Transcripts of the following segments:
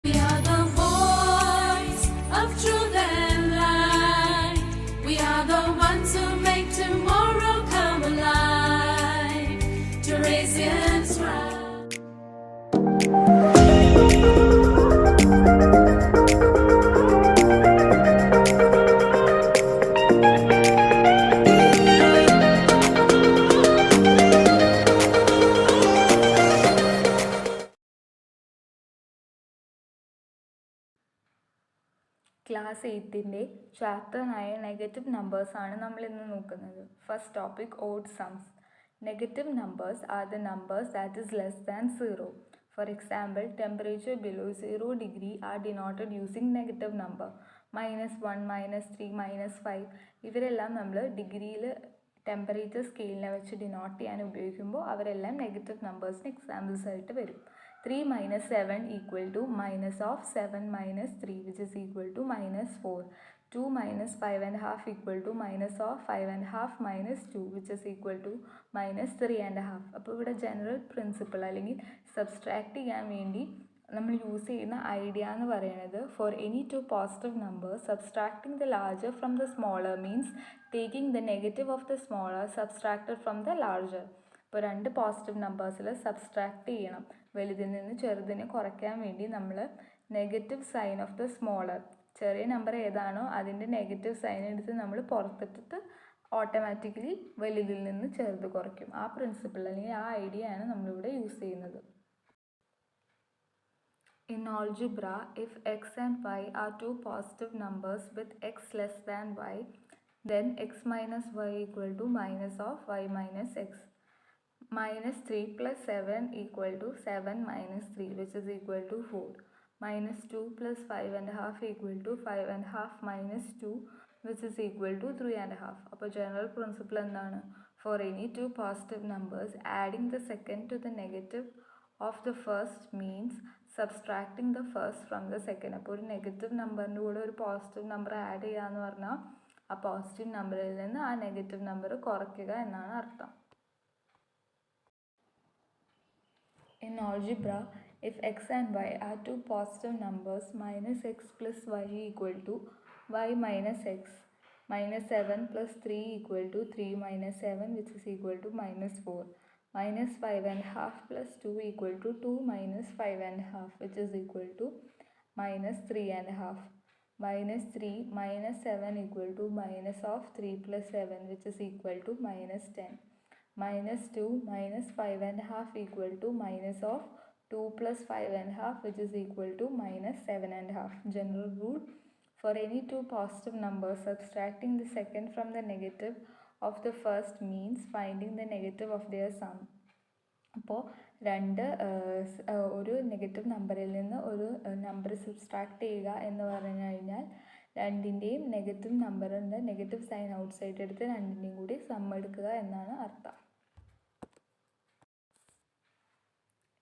We are the voice of truth and light. We are the ones who make tomorrow come alive. Teresians rise. Class 8ൻ്റെ chapter 9 negative നമ്പേഴ്സാണ് നമ്മൾ ഇന്ന് നോക്കുന്നത്. First topic odd sums. Negative numbers are the numbers that is less than 0. For example, temperature below 0 degree are denoted using negative number. -1, -3, -5 ഇവരെല്ലാം നമ്മൾ ഡിഗ്രിയിൽ temperature സ്കെയിലിനെ വെച്ച് denote ചെയ്യാൻ ഉപയോഗിക്കുമ്പോൾ അവരെല്ലാം നെഗറ്റീവ് നമ്പേഴ്സിന് എക്സാമ്പിൾസ് ആയിട്ട് വരും. 3 - 7 equal to minus of 7 - 3 which is equal to -4. 2 - 5.5 equal to minus of 5.5 - 2 which is equal to -3.5. അപ്പോൾ ഇവിടെ ജനറൽ പ്രിൻസിപ്പിൾ അല്ലെങ്കിൽ സബ്സ്ട്രാക്ട് ചെയ്യാൻ വേണ്ടി നമ്മൾ യൂസ് ചെയ്യുന്ന ഐഡിയ എന്ന് പറയുന്നത്, four any two positive numbers subtracting the larger from the smaller means taking the negative of the smaller subtracted from the larger. ഇപ്പോൾ രണ്ട് പോസിറ്റീവ് നമ്പേഴ്സിൽ സബ്സ്ട്രാക്ട് ചെയ്യണം, വലുതിൽ നിന്ന് ചെറുതിനെ കുറയ്ക്കാൻ വേണ്ടി നമ്മൾ negative sign of the smaller, ചെറിയ നമ്പർ ഏതാണോ അതിൻ്റെ നെഗറ്റീവ് സൈൻ എടുത്ത് നമ്മൾ പുറത്തിട്ടിട്ട് ഓട്ടോമാറ്റിക്കലി വലുതിൽ നിന്ന് ചെറുത് കുറയ്ക്കും. ആ പ്രിൻസിപ്പിൾ അല്ലെങ്കിൽ ആ ഐഡിയ ആണ് നമ്മളിവിടെ യൂസ് ചെയ്യുന്നത്. In algebra, if x and y are two positive numbers with x less than y, then x minus y equal to minus of y minus x. -3 plus 7 equal to 7 minus 3 which is equal to 4. -2 plus 5.5 equal to 5.5 minus 2 which is equal to 3.5. അപ്പോൾ general principle എന്താണ്? For any two positive numbers adding the second to the negative of the first means subtracting the first from the second. അപ്പോൾ ഒരു negative നമ്പറിൻ്റെ കൂടെ ഒരു positive number add ചെയ്യുക എന്ന് പറഞ്ഞാൽ ആ പോസിറ്റീവ് നമ്പറിൽ നിന്ന് ആ നെഗറ്റീവ് നമ്പർ കുറയ്ക്കുക എന്നാണ് അർത്ഥം. In algebra, if x and y are two positive numbers, minus x plus y equal to y minus x, -7 plus 3 equal to 3 minus 7 which is equal to -4, -5.5 plus 2 equal to 2 minus 5.5 which is equal to -3.5, -3 minus 7 equal to minus of 3 plus 7 which is equal to -10. -2 minus 5.5 equal to minus of 2 plus 5.5 which is equal to -7.5. General rule, for any two positive numbers subtracting the second from the negative of the first means finding the negative of their sum. അപ്പോൾ ഒരു negative നമ്പറിൽ നിന്ന് ഒരു number subtract ചെയ്യുക എന്ന് പറഞ്ഞു കഴിഞ്ഞാൽ രണ്ടിൻ്റെയും നെഗറ്റീവ് നമ്പറിൻ്റെ നെഗറ്റീവ് സൈൻ ഔട്ട്സൈഡ് എടുത്ത് രണ്ടിൻ്റെയും കൂടി സം എടുക്കുക എന്നാണ് അർത്ഥം.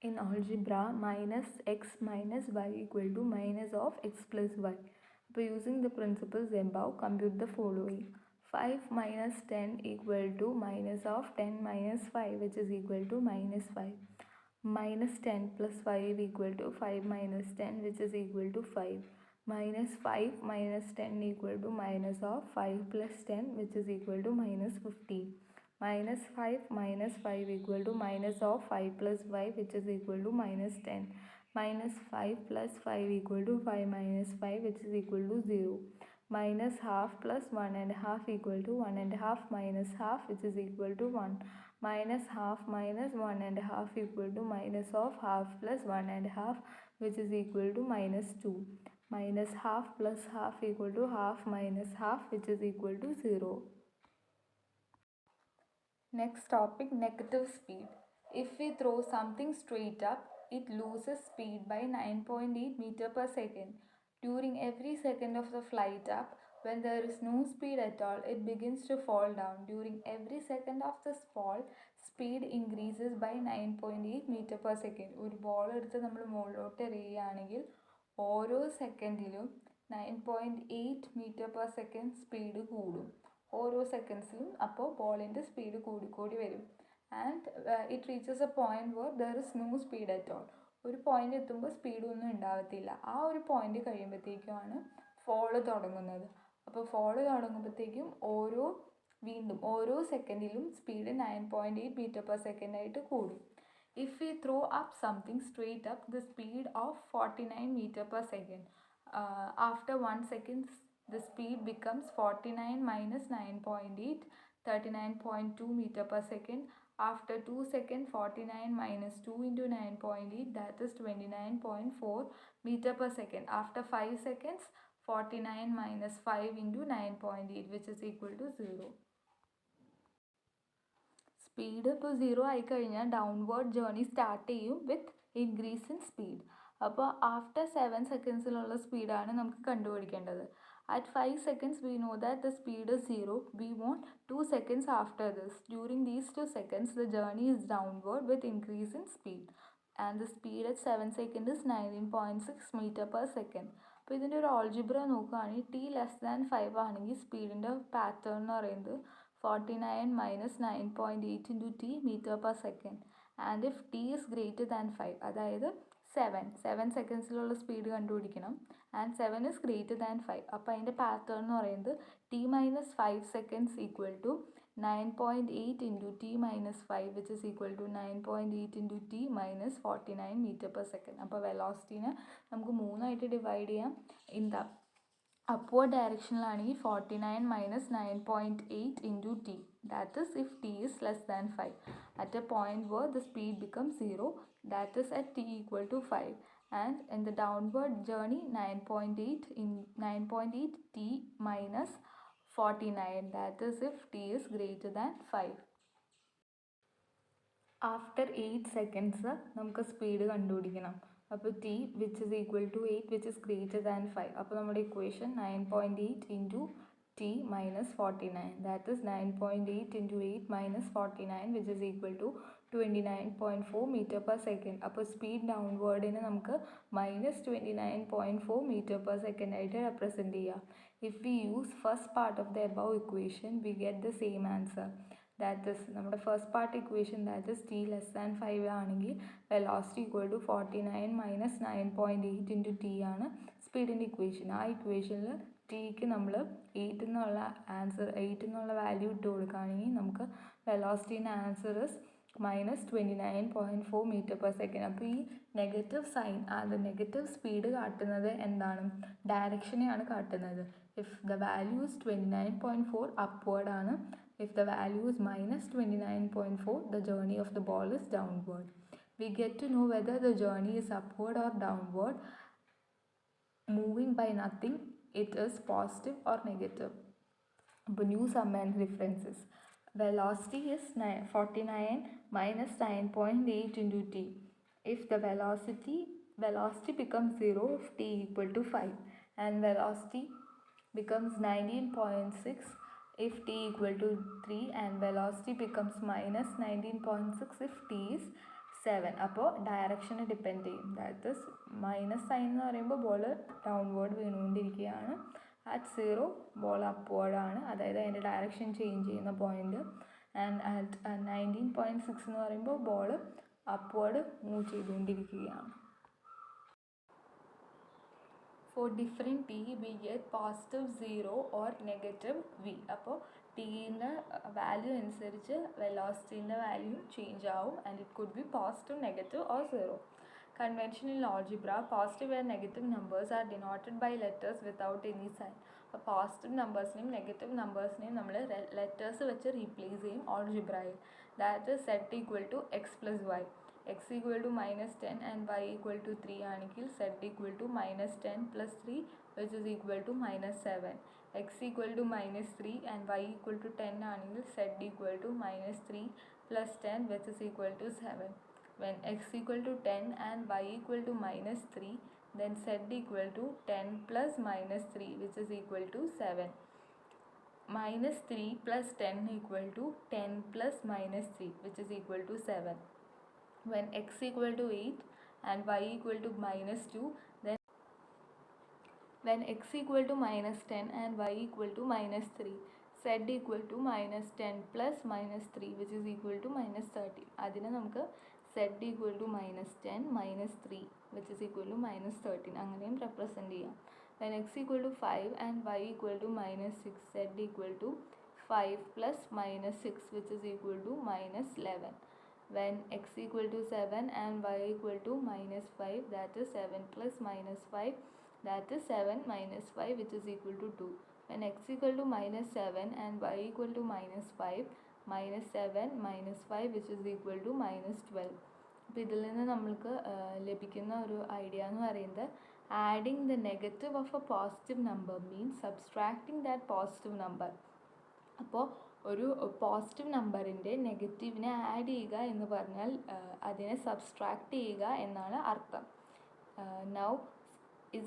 In algebra, minus x minus y equal to minus of x plus y. By using the principles above, compute the following. 5 minus 10 equal to minus of 10 minus 5 which is equal to -5. Minus 10 plus 5 equal to 5 minus 10 which is equal to 5. -5 minus 10 equal to minus of 5 plus 10 which is equal to -15. -5 minus 5 equal to minus of 5 plus 5 which is equal to -10. -5 plus 5 equal to 5 minus 5 which is equal to 0. -half plus 1.5 equal to 1.5 minus half which is equal to 1. -half minus 1.5 equal to minus of half plus 1.5 which is equal to -2. -half plus half equal to half minus half which is equal to 0. Next topic, negative speed. If we throw something straight up, it loses speed by 9.8 meter per second. During every second of the flight up, when there is no speed at all, it begins to fall down. During every second of this fall, speed increases by 9.8 meter per second. ഒരു ball എടുത്ത് നമ്മൾ മുകളിലോട്ട് എറിയുകയാണെങ്കിൽ ഓരോ സെക്കൻഡിലും 9.8 metre per second speed കൂടും. ഓരോ സെക്കൻഡ്സിലും അപ്പോൾ ബോളിൻ്റെ സ്പീഡ് കൂടിക്കൂടി വരും. And it reaches a point where there is no speed at all. ഒരു പോയിന്റ് എത്തുമ്പോൾ സ്പീഡൊന്നും ഉണ്ടാവത്തില്ല. ആ ഒരു പോയിന്റ് കഴിയുമ്പോഴത്തേക്കുമാണ് ഫോള് തുടങ്ങുന്നത്. അപ്പോൾ ഫോള് തുടങ്ങുമ്പോഴത്തേക്കും വീണ്ടും ഓരോ സെക്കൻഡിലും സ്പീഡ് 9.8 മീറ്റർ പെർ സെക്കൻഡ് ആയിട്ട് കൂടും. If we throw up something straight up the speed of 49 meter per second, after 1 second the speed becomes 49 minus 9.8, 39.2 meter per second. After 2 seconds, 49 minus 2 into 9.8, that is 29.4 meter per second. After 5 seconds, 49 minus 5 into 9.8, which is equal to 0. Speed ഇപ്പോൾ 0 ആയിക്കഴിഞ്ഞാൽ downward journey start ചെയ്യും with increase in speed. അപ്പോൾ after 7 സെക്കൻഡ്സിലുള്ള സ്പീഡാണ് നമുക്ക് കണ്ടുപിടിക്കേണ്ടത്. At 5 seconds we know that the speed is 0. We want 2 seconds after this. During these 2 seconds the journey is downward with increase in speed. And the speed at 7 seconds is 19.6 meter per second. അപ്പോൾ ഇതിൻ്റെ ഒരു algebra നോക്കുകയാണെങ്കിൽ t<5 ആണെങ്കിൽ സ്പീഡിൻ്റെ pattern എന്ന് പറയുന്നത് 49 minus 9.8 into t meter per second. And if t is greater than 5, അതായത് 7 സെക്കൻഡ്സിലുള്ള speed കണ്ടുപിടിക്കണം. And 7 is greater than 5. അപ്പോൾ അതിൻ്റെ പാറ്റേൺ എന്ന് പറയുന്നത് t-5 seconds equal to 9.8 into t minus 5, which is equal to 9.8 into t minus 49 meter per second. അപ്പോൾ വെലോസിറ്റീനെ നമുക്ക് 3 ആയിട്ട് divide ചെയ്യാം. In the upward directionലാണെങ്കിൽ 49 minus 9.8 into t, that is if t is less than 5, at a point where the speed becomes 0, that is at t equal to 5. And in the downward journey 9.8 t minus 49, that is if t is greater than 5. After 8 seconds നമുക്ക് speed കണ്ടുപിടിക്കണം. അപ്പോൾ t which is equal to 8 which is greater than 5. അപ്പോൾ നമ്മുടെ equation 9.8 into t minus 49, that is 9.8 into 8 minus 49, which is equal to 29.4 meter per second. അപ്പോൾ speed ഡൗൺവേർഡിനെ നമുക്ക് minus 29.4 meter per second ആയിട്ട് represent ചെയ്യാം. If we use first part of the above equation, we get the same answer. That is നമ്മുടെ first part equation, that is t less than 5 ആണെങ്കിൽ velocity equal to 49 minus 9.8 into t ആണ് സ്പീഡിൻ്റെ equation. ആ ഇക്വേഷനിൽ tick നമ്മൾ 8 എന്നുള്ള value ഇട്ട് കൊടുക്കുകയാണെങ്കിൽ നമുക്ക് വെലോസിറ്റീൻ്റെ answer is -29.4 metre per second. അപ്പോൾ ഈ നെഗറ്റീവ് സൈൻ, അത് നെഗറ്റീവ് സ്പീഡ് കാട്ടുന്നത് എന്താണ്? ഡയറക്ഷനെയാണ് കാട്ടുന്നത്. If the value is 29.4 upward ആണ്. If the value is minus 29.4, the journey of the ball is downward. We get to know whether the journey is upward or downward. Moving by nothing, it is positive or negative. But new sum and references. Velocity is 49 minus 9.8 into t. If the velocity becomes 0 if t equal to 5, and velocity becomes 19.6 if t equal to 3, and velocity becomes minus 19.6 if t is 7. അപ്പോൾ ഡയറക്ഷനെ depend ചെയ്യും. That is minus sign എന്ന് പറയുമ്പോൾ ball downward വീണുകൊണ്ടിരിക്കുകയാണ്. At 0 ball upward ആണ്, അതായത് അതിൻ്റെ direction change ചെയ്യുന്ന പോയിന്റ്. ആൻഡ് അറ്റ് 19.6 എന്ന് പറയുമ്പോൾ ബോൾ അപ്വേർഡ് മൂവ് ചെയ്തുകൊണ്ടിരിക്കുകയാണ്. For different t we get positive 0 or negative v. അപ്പോൾ ടീൻ്റെ വാല്യൂ അനുസരിച്ച് വെലോസിറ്റീൻ്റെ വാല്യൂ ചേഞ്ച് ആവും, and it could be positive, negative or 0. Convention in algebra, positive and negative numbers are denoted by letters without any sign. അപ്പോൾ positive നമ്പേഴ്സിനെയും negative നമ്പേഴ്സിനെയും നമ്മൾ letters വെച്ച് replace ചെയ്യും ഓൾജിബ്രയിൽ. That is z equal to x plus y. x equal to -10 and y equal to 3 ആണെങ്കിൽ z equal to -10 plus 3, which is equal to -7. x equal to -3 and y equal to 10 ആണെങ്കിൽ z equal to -3 plus 10, which is equal to 7. When x equal to 10 and y equal to -3, then z equal to 10 plus -3, which is equal to 7. -3 plus 10 equal to 10 plus -3, which is equal to 7. When x equal to 8 and y equal to -2, then when x equal to -10 and y equal to -3, z equal to -10 plus -3, which is equal to -30. അതിനെ നമുക്ക് z equal to -10 -3 which is equal to -13 അങ്ങനെയും represent ചെയ്യാം. when x equal to 5 and y equal to -6, z equal to 5 plus -6 which is equal to -11. when x equal to 7 and y equal to -5, that is 7 plus -5, that is 7 minus 5 which is equal to 2. when x equal to -7 and y equal to -5, -7 minus 5 which is equal to -12. അപ്പോൾ ഇതിൽ നിന്ന് നമ്മൾക്ക് ലഭിക്കുന്ന ഒരു idea എന്ന് പറയുന്നത് adding the negative of A positive number means subtracting that positive number. അപ്പോൾ ഒരു പോസിറ്റീവ് നമ്പറിൻ്റെ നെഗറ്റീവിനെ ആഡ് ചെയ്യുക എന്ന് പറഞ്ഞാൽ അതിനെ സബ്സ്ട്രാക്ട് ചെയ്യുക എന്നാണ് അർത്ഥം. Now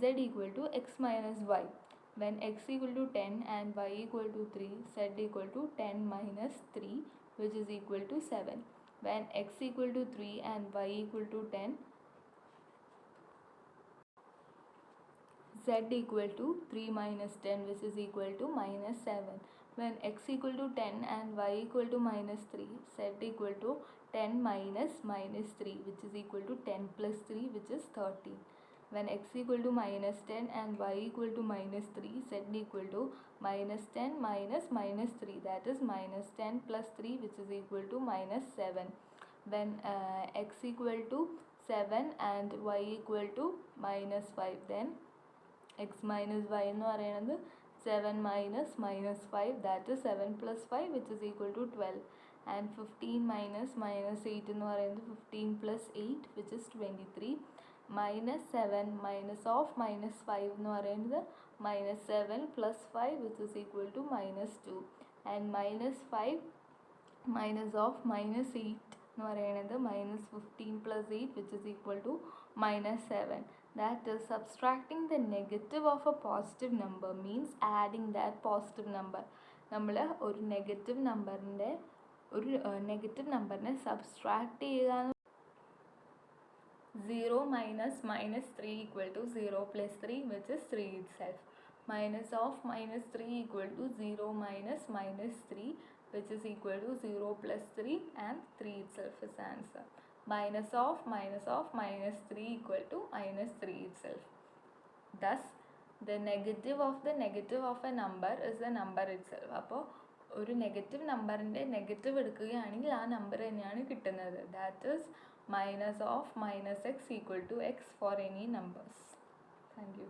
z equal to x minus y. when x equal to 10 and y equal to 3, z equal to 10 minus 3 which is equal to 7. when x equal to 3 and y equal to 10, z equal to 3 minus 10 which is equal to -7. when x equal to 10 and y equal to -3, z equal to 10 minus -3 which is equal to 10 plus 3 which is 13. when x equal to -10 and y equal to -3, z equal to -10 minus -3, that is -10 plus 3 which is equal to -7. when x equal to 7 and y equal to -5, then x minus y എന്ന് പറയുന്നത് 7 minus -5, that is 7 plus 5 which is equal to 12. and 15 minus -8 എന്ന് പറയുന്നത് 15 plus 8 which is 23. -7 minus of -5 എന്ന് പറയുന്നത് -7 plus 5 which is equal to -2. and -5 minus of -8 എന്ന് പറയുന്നത് -15 plus 8 which is equal to -7. that is subtracting the negative of a positive number means adding that positive number. നമ്മൾ ഒരു negative നമ്പറിനെ subtract ചെയ്യുക. 0 minus -3 equal to 0 plus 3 which is 3 itself. minus of -3 equal to 0 minus -3 which is equal to 0 plus 3 and 3 itself is answer. minus of -3 equal to -3 itself. thus the negative of a number is the number itself. അപ്പോൾ ഒരു negative നമ്പറിൻ്റെ negative എടുക്കുകയാണെങ്കിൽ ആ number തന്നെയാണ് കിട്ടുന്നത്. That is minus of -x equal to x for any numbers. Thank you.